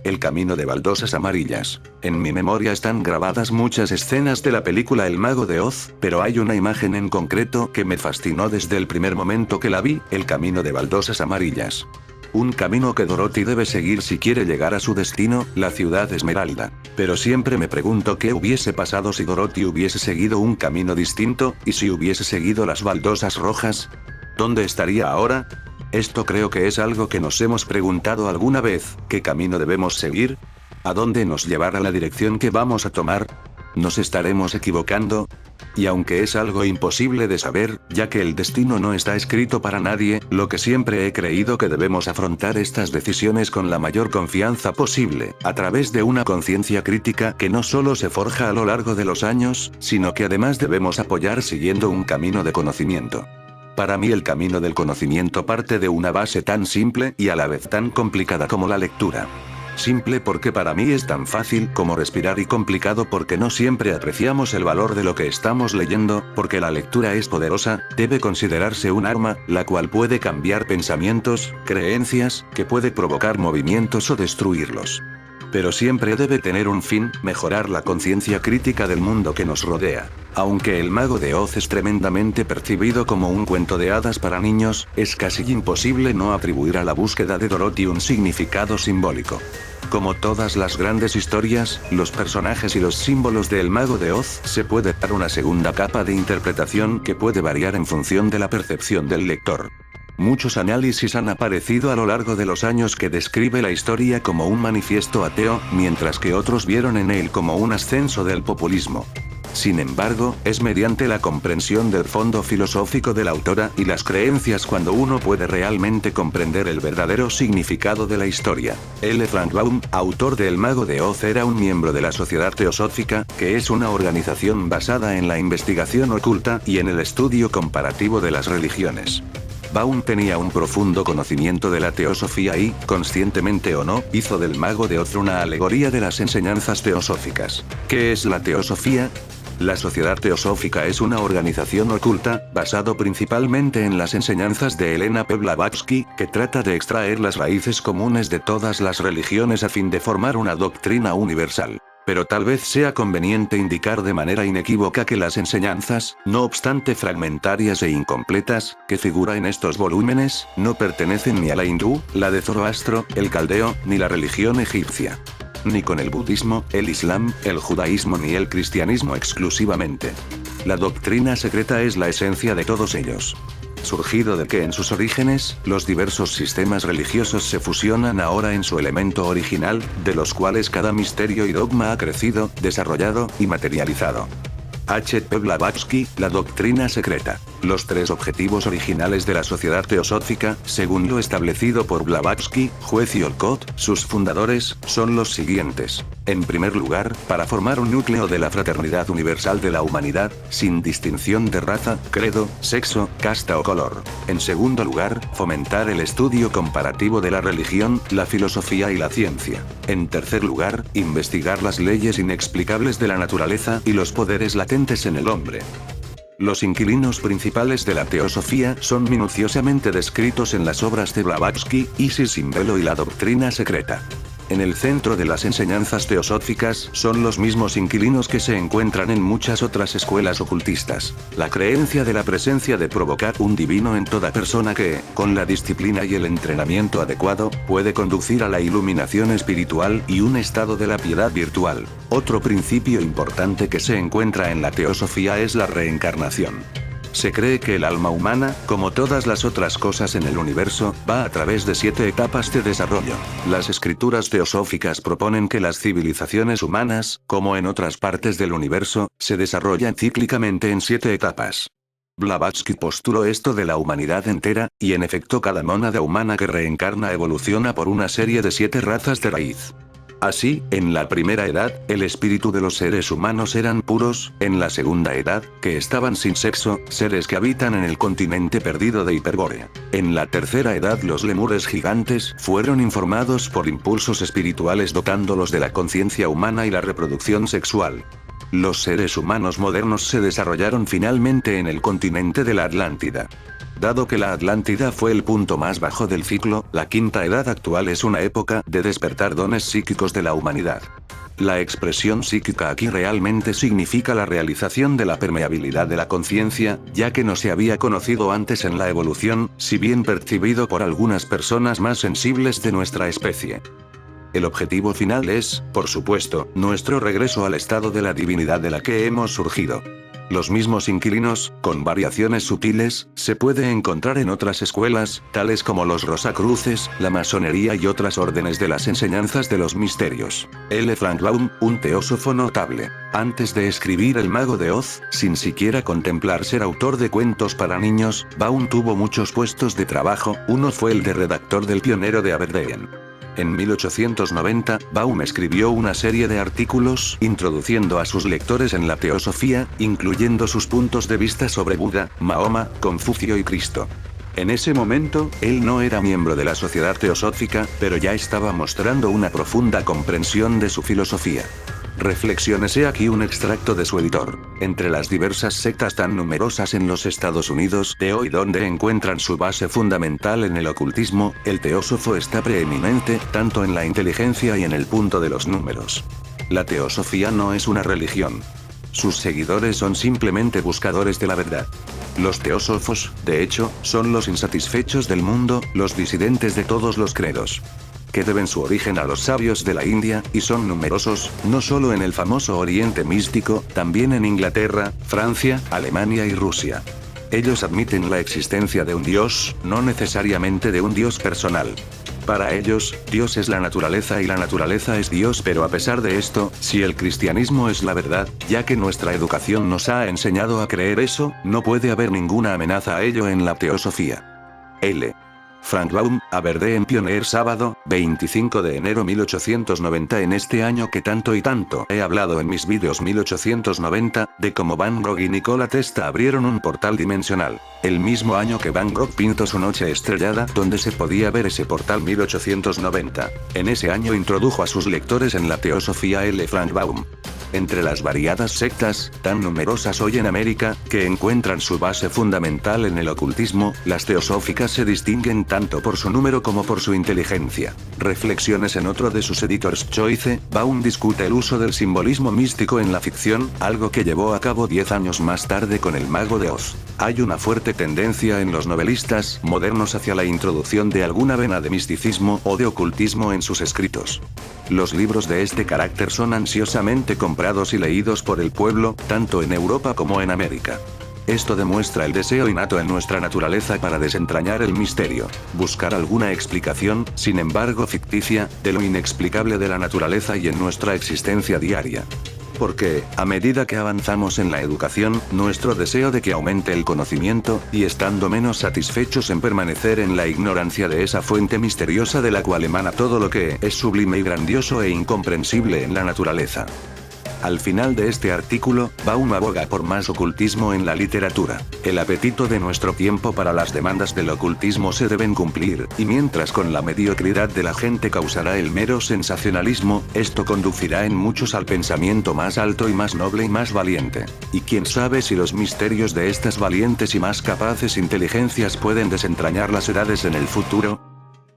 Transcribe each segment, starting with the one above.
El camino de baldosas amarillas. En mi memoria están grabadas muchas escenas de la película El Mago de Oz, pero hay una imagen en concreto que me fascinó desde el primer momento que la vi, el camino de baldosas amarillas. Un camino que Dorothy debe seguir si quiere llegar a su destino, la ciudad Esmeralda. Pero siempre me pregunto qué hubiese pasado si Dorothy hubiese seguido un camino distinto, y si hubiese seguido las baldosas rojas. ¿Dónde estaría ahora? Esto creo que es algo que nos hemos preguntado alguna vez. ¿Qué camino debemos seguir? ¿A dónde nos llevará la dirección que vamos a tomar? ¿Nos estaremos equivocando? Y aunque es algo imposible de saber, ya que el destino no está escrito para nadie, lo que siempre he creído que debemos afrontar estas decisiones con la mayor confianza posible, a través de una conciencia crítica que no solo se forja a lo largo de los años, sino que además debemos apoyar siguiendo un camino de conocimiento. Para mí el camino del conocimiento parte de una base tan simple y a la vez tan complicada como la lectura. Simple porque para mí es tan fácil como respirar y complicado porque no siempre apreciamos el valor de lo que estamos leyendo, porque la lectura es poderosa, debe considerarse un arma, la cual puede cambiar pensamientos, creencias, que puede provocar movimientos o destruirlos. Pero siempre debe tener un fin, mejorar la conciencia crítica del mundo que nos rodea. Aunque El Mago de Oz es tremendamente percibido como un cuento de hadas para niños, es casi imposible no atribuir a la búsqueda de Dorothy un significado simbólico. Como todas las grandes historias, los personajes y los símbolos de El Mago de Oz se puede dar una segunda capa de interpretación que puede variar en función de la percepción del lector. Muchos análisis han aparecido a lo largo de los años que describe la historia como un manifiesto ateo, mientras que otros vieron en él como un ascenso del populismo. Sin embargo, es mediante la comprensión del fondo filosófico de la autora y las creencias cuando uno puede realmente comprender el verdadero significado de la historia. L. Frank Baum, autor de El Mago de Oz, era un miembro de la Sociedad Teosófica, que es una organización basada en la investigación oculta y en el estudio comparativo de las religiones. Baum tenía un profundo conocimiento de la teosofía y, conscientemente o no, hizo del Mago de Oz una alegoría de las enseñanzas teosóficas. ¿Qué es la teosofía? La Sociedad Teosófica es una organización oculta, basado principalmente en las enseñanzas de Helena P. Blavatsky, que trata de extraer las raíces comunes de todas las religiones a fin de formar una doctrina universal. Pero tal vez sea conveniente indicar de manera inequívoca que las enseñanzas, no obstante fragmentarias e incompletas, que figura en estos volúmenes, no pertenecen ni a la hindú, la de Zoroastro, el caldeo, ni la religión egipcia. Ni con el budismo, el islam, el judaísmo ni el cristianismo exclusivamente. La doctrina secreta es la esencia de todos ellos. Surgido de que en sus orígenes, los diversos sistemas religiosos se fusionan ahora en su elemento original, de los cuales cada misterio y dogma ha crecido, desarrollado y materializado. H. P. Blavatsky, la doctrina secreta. Los tres objetivos originales de la Sociedad Teosófica, según lo establecido por Blavatsky, juez y Olcott, sus fundadores, son los siguientes. En primer lugar, para formar un núcleo de la fraternidad universal de la humanidad, sin distinción de raza, credo, sexo, casta o color. En segundo lugar, fomentar el estudio comparativo de la religión, la filosofía y la ciencia. En tercer lugar, investigar las leyes inexplicables de la naturaleza y los poderes latentes en el hombre. Los inquilinos principales de la teosofía son minuciosamente descritos en las obras de Blavatsky, Isis sin velo y la doctrina secreta. En el centro de las enseñanzas teosóficas son los mismos inquilinos que se encuentran en muchas otras escuelas ocultistas. La creencia de la presencia de provocar un divino en toda persona que, con la disciplina y el entrenamiento adecuado, puede conducir a la iluminación espiritual y un estado de la piedad virtual. Otro principio importante que se encuentra en la teosofía es la reencarnación. Se cree que el alma humana, como todas las otras cosas en el universo, va a través de 7 etapas de desarrollo. Las escrituras teosóficas proponen que las civilizaciones humanas, como en otras partes del universo, se desarrollan cíclicamente en 7 etapas. Blavatsky postuló esto de la humanidad entera, y en efecto cada mónada humana que reencarna evoluciona por una serie de 7 razas de raíz. Así, en la primera edad, el espíritu de los seres humanos eran puros, en la segunda edad, que estaban sin sexo, seres que habitan en el continente perdido de Hiperbórea. En la tercera edad los lemures gigantes fueron informados por impulsos espirituales dotándolos de la conciencia humana y la reproducción sexual. Los seres humanos modernos se desarrollaron finalmente en el continente de la Atlántida. Dado que la Atlántida fue el punto más bajo del ciclo, la quinta edad actual es una época de despertar dones psíquicos de la humanidad. La expresión psíquica aquí realmente significa la realización de la permeabilidad de la conciencia, ya que no se había conocido antes en la evolución, si bien percibido por algunas personas más sensibles de nuestra especie. El objetivo final es, por supuesto, nuestro regreso al estado de la divinidad de la que hemos surgido. Los mismos inquilinos, con variaciones sutiles, se puede encontrar en otras escuelas, tales como los Rosacruces, la masonería y otras órdenes de las enseñanzas de los misterios. L. Frank Baum, un teósofo notable. Antes de escribir El Mago de Oz, sin siquiera contemplar ser autor de cuentos para niños, Baum tuvo muchos puestos de trabajo. Uno fue el de redactor del Pionero de Aberdeen. En 1890, Baum escribió una serie de artículos introduciendo a sus lectores en la teosofía, incluyendo sus puntos de vista sobre Buda, Mahoma, Confucio y Cristo. En ese momento, él no era miembro de la Sociedad Teosófica, pero ya estaba mostrando una profunda comprensión de su filosofía. Reflexiones. He aquí un extracto de su editor. Entre las diversas sectas tan numerosas en los Estados Unidos de hoy, donde encuentran su base fundamental en el ocultismo, el teósofo está preeminente, tanto en la inteligencia y en el punto de los números. La teosofía no es una religión. Sus seguidores son simplemente buscadores de la verdad. Los teósofos, de hecho, son los insatisfechos del mundo, los disidentes de todos los credos, que deben su origen a los sabios de la India, y son numerosos, no solo en el famoso Oriente Místico, también en Inglaterra, Francia, Alemania y Rusia. Ellos admiten la existencia de un Dios, no necesariamente de un Dios personal. Para ellos, Dios es la naturaleza y la naturaleza es Dios, pero a pesar de esto, si el cristianismo es la verdad, ya que nuestra educación nos ha enseñado a creer eso, no puede haber ninguna amenaza a ello en la teosofía. L. Frank Baum, Aberdeen Pioneer, sábado, 25 de enero 1890. En este año que tanto y tanto he hablado en mis vídeos 1890, de cómo Van Gogh y Nikola Tesla abrieron un portal dimensional. El mismo año que Van Gogh pintó su Noche Estrellada, donde se podía ver ese portal 1890. En ese año introdujo a sus lectores en la teosofía L. Frank Baum. Entre las variadas sectas, tan numerosas hoy en América, que encuentran su base fundamental en el ocultismo, las teosóficas se distinguen tanto por su número como por su inteligencia. Reflexiones. En otro de sus Editor's Choice, Baum discute el uso del simbolismo místico en la ficción, algo que llevó a cabo 10 años más tarde con El Mago de Oz. Hay una fuerte tendencia en los novelistas modernos hacia la introducción de alguna vena de misticismo o de ocultismo en sus escritos. Los libros de este carácter son ansiosamente comprados y leídos por el pueblo, tanto en Europa como en América. Esto demuestra el deseo innato en nuestra naturaleza para desentrañar el misterio, buscar alguna explicación, sin embargo ficticia, de lo inexplicable de la naturaleza y en nuestra existencia diaria. Porque, a medida que avanzamos en la educación, nuestro deseo de que aumente el conocimiento, y estando menos satisfechos en permanecer en la ignorancia de esa fuente misteriosa de la cual emana todo lo que es sublime y grandioso e incomprensible en la naturaleza. Al final de este artículo, Baum aboga por más ocultismo en la literatura. El apetito de nuestro tiempo para las demandas del ocultismo se deben cumplir, y mientras con la mediocridad de la gente causará el mero sensacionalismo, esto conducirá en muchos al pensamiento más alto y más noble y más valiente. Y quién sabe si los misterios de estas valientes y más capaces inteligencias pueden desentrañar las edades en el futuro.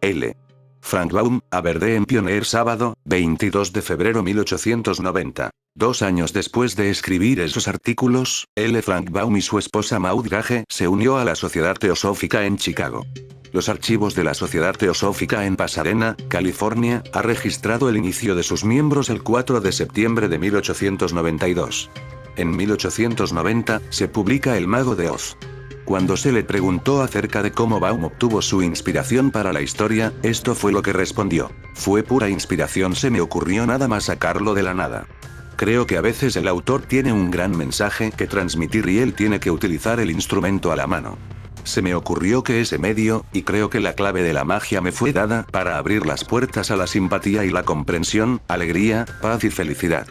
L. Frank Baum, Aberdeen Pioneer, sábado, 22 de febrero 1890. 2 años después de escribir esos artículos, L. Frank Baum y su esposa Maud Gage se unió a la Sociedad Teosófica en Chicago. Los archivos de la Sociedad Teosófica en Pasadena, California, ha registrado el inicio de sus miembros el 4 de septiembre de 1892. En 1890, se publica El Mago de Oz. Cuando se le preguntó acerca de cómo Baum obtuvo su inspiración para la historia, esto fue lo que respondió: fue pura inspiración, se me ocurrió nada más sacarlo de la nada. Creo que a veces el autor tiene un gran mensaje que transmitir y él tiene que utilizar el instrumento a la mano. Se me ocurrió que ese medio, y creo que la clave de la magia me fue dada para abrir las puertas a la simpatía y la comprensión, alegría, paz y felicidad.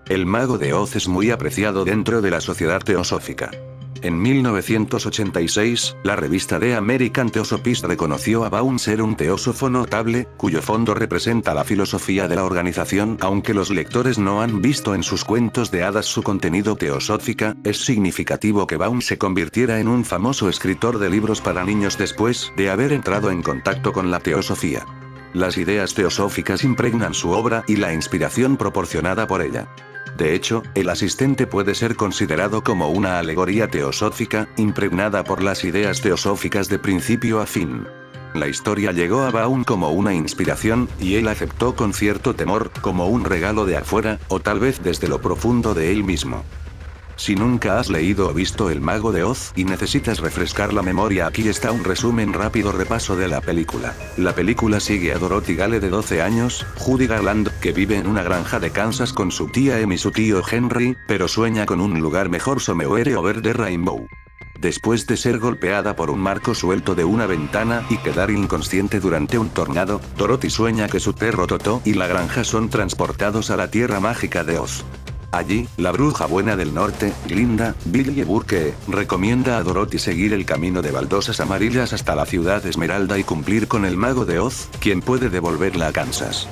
El Mago de Oz es muy apreciado dentro de la sociedad teosófica. En 1986, la revista The American Theosophist reconoció a Baum ser un teósofo notable, cuyo fondo representa la filosofía de la organización. Aunque los lectores no han visto en sus cuentos de hadas su contenido teosófica, es significativo que Baum se convirtiera en un famoso escritor de libros para niños después de haber entrado en contacto con la teosofía. Las ideas teosóficas impregnan su obra y la inspiración proporcionada por ella. De hecho, El asistente puede ser considerado como una alegoría teosófica, impregnada por las ideas teosóficas de principio a fin. La historia llegó a Baum como una inspiración, y él aceptó con cierto temor, como un regalo de afuera, o tal vez desde lo profundo de él mismo. Si nunca has leído o visto El Mago de Oz y necesitas refrescar la memoria, aquí está un resumen rápido repaso de la película. La película sigue a Dorothy Gale de 12 años, Judy Garland, que vive en una granja de Kansas con su tía Em y su tío Henry, pero sueña con un lugar mejor somewhere over the rainbow. Después de ser golpeada por un marco suelto de una ventana y quedar inconsciente durante un tornado, Dorothy sueña que su perro Totó y la granja son transportados a la tierra mágica de Oz. Allí, la bruja buena del norte, Glinda Billy Burke, recomienda a Dorothy seguir el camino de baldosas amarillas hasta la ciudad Esmeralda y cumplir con el mago de Oz, quien puede devolverla a Kansas.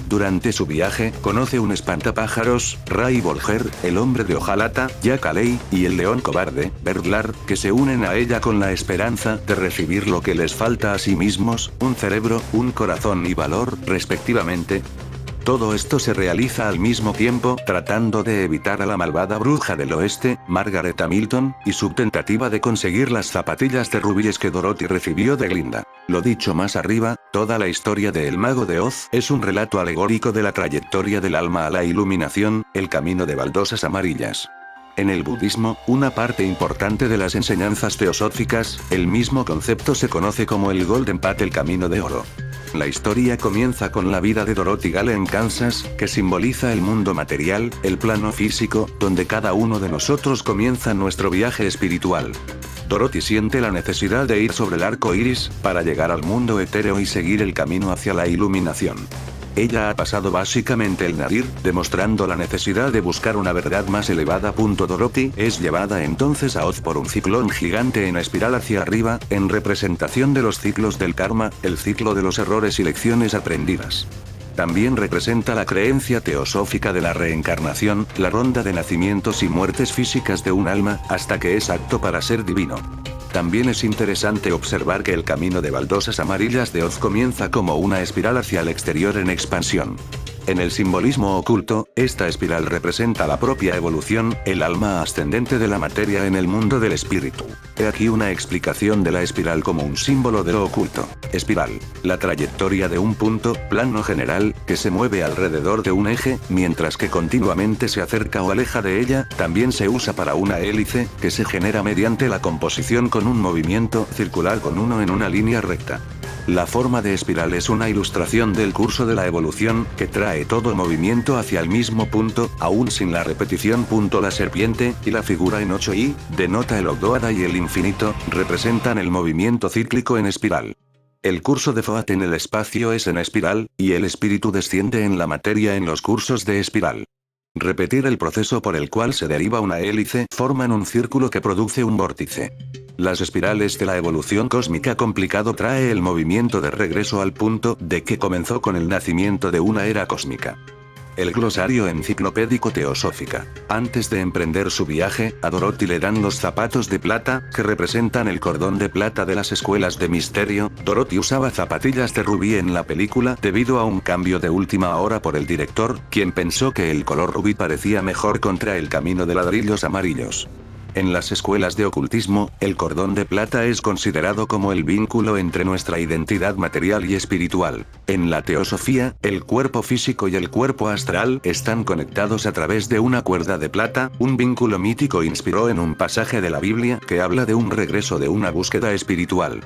Durante su viaje, conoce un espantapájaros, Ray Bolger, el hombre de hojalata, Jack Haley, y el león cobarde, Berdlar, que se unen a ella con la esperanza de recibir lo que les falta a sí mismos, un cerebro, un corazón y valor, respectivamente. Todo esto se realiza al mismo tiempo, tratando de evitar a la malvada bruja del oeste, Margaret Hamilton, y su tentativa de conseguir las zapatillas de rubíes que Dorothy recibió de Glinda. Lo dicho más arriba, toda la historia de El Mago de Oz es un relato alegórico de la trayectoria del alma a la iluminación, el camino de baldosas amarillas. En el budismo, una parte importante de las enseñanzas teosóficas, el mismo concepto se conoce como el Golden Path, el camino de oro. La historia comienza con la vida de Dorothy Gale en Kansas, que simboliza el mundo material, el plano físico, donde cada uno de nosotros comienza nuestro viaje espiritual. Dorothy siente la necesidad de ir sobre el arco iris, para llegar al mundo etéreo y seguir el camino hacia la iluminación. Ella ha pasado básicamente el nadir, demostrando la necesidad de buscar una verdad más elevada. Dorothy es llevada entonces a Oz por un ciclón gigante en espiral hacia arriba, en representación de los ciclos del karma, el ciclo de los errores y lecciones aprendidas. También representa la creencia teosófica de la reencarnación, la ronda de nacimientos y muertes físicas de un alma, hasta que es apto para ser divino. También es interesante observar que el camino de baldosas amarillas de Oz comienza como una espiral hacia el exterior en expansión. En el simbolismo oculto, esta espiral representa la propia evolución, el alma ascendente de la materia en el mundo del espíritu. He aquí una explicación de la espiral como un símbolo de lo oculto. Espiral: la trayectoria de un punto, plano general, que se mueve alrededor de un eje, mientras que continuamente se acerca o aleja de ella. También se usa para una hélice, que se genera mediante la composición con un movimiento circular con uno en una línea recta. La forma de espiral es una ilustración del curso de la evolución, que trae todo movimiento hacia el mismo punto, aún sin la repetición. La serpiente, y la figura en 8i, denota el Ogdoada y el infinito, representan el movimiento cíclico en espiral. El curso de Foat en el espacio es en espiral, y el espíritu desciende en la materia en los cursos de espiral. Repetir el proceso por el cual se deriva una hélice forman un círculo que produce un vórtice. Las espirales de la evolución cósmica complicado trae el movimiento de regreso al punto de que comenzó con el nacimiento de una era cósmica. El glosario enciclopédico teosófica. Antes de emprender su viaje, a Dorothy le dan los zapatos de plata, que representan el cordón de plata de las escuelas de misterio. Dorothy usaba zapatillas de rubí en la película debido a un cambio de última hora por el director, quien pensó que el color rubí parecía mejor contra el camino de ladrillos amarillos. En las escuelas de ocultismo, el cordón de plata es considerado como el vínculo entre nuestra identidad material y espiritual. En la teosofía, el cuerpo físico y el cuerpo astral están conectados a través de una cuerda de plata. Un vínculo mítico inspiró en un pasaje de la Biblia que habla de un regreso de una búsqueda espiritual.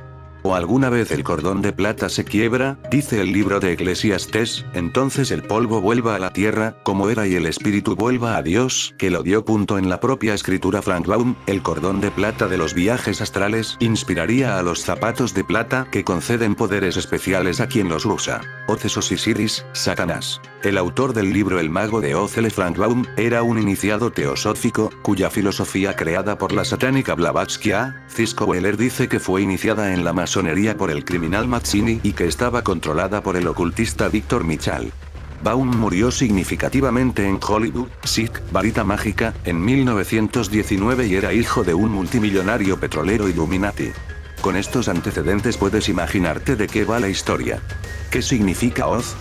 O alguna vez el cordón de plata se quiebra, dice el libro de Eclesiastés, entonces el polvo vuelva a la tierra, como era y el espíritu vuelva a Dios, que lo dio. En la propia escritura Frank Baum, el cordón de plata de los viajes astrales inspiraría a los zapatos de plata que conceden poderes especiales a quien los usa. Ocesos y Siris, Satanás. El autor del libro El Mago de Oz, L. Frank Baum, era un iniciado teosófico, cuya filosofía creada por la satánica Blavatsky A. Cisco Weller dice que fue iniciada en la masonería por el criminal Mazzini y que estaba controlada por el ocultista Víctor Michal. Baum murió significativamente en Hollywood, Sick, varita mágica, en 1919 y era hijo de un multimillonario petrolero Illuminati. Con estos antecedentes puedes imaginarte de qué va la historia. ¿Qué significa Oz?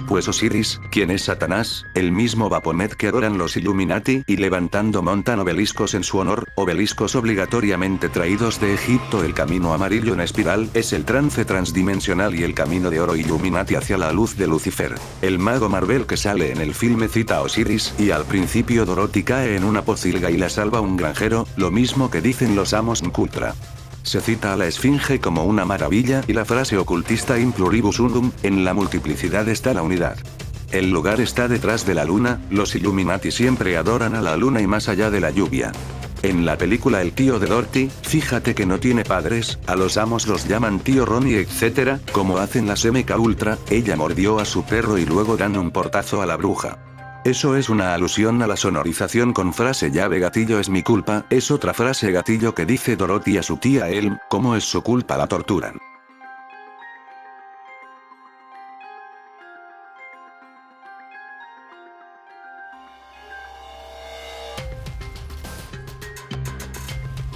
Pues Osiris, quien es Satanás, el mismo Baphomet que adoran los Illuminati y levantando montan obeliscos en su honor, obeliscos obligatoriamente traídos de Egipto. El camino amarillo en espiral es el trance transdimensional y el camino de oro Illuminati hacia la luz de Lucifer. El mago Marvel que sale en el filme cita a Osiris y al principio Dorothy cae en una pocilga y la salva un granjero, lo mismo que dicen los Amos Nkultra. Se cita a la esfinge como una maravilla y la frase ocultista in pluribus unum, en la multiplicidad está la unidad. El lugar está detrás de la luna, los Illuminati siempre adoran a la luna y más allá de la lluvia. En la película El tío de Dorothy, fíjate que no tiene padres, a los Amos los llaman tío Ronnie etc., como hacen las MK Ultra, ella mordió a su perro y luego dan un portazo a la bruja. Eso es una alusión a la sonorización con frase llave gatillo es mi culpa, es otra frase gatillo que dice Dorothy a su tía Elm, como es su culpa la torturan.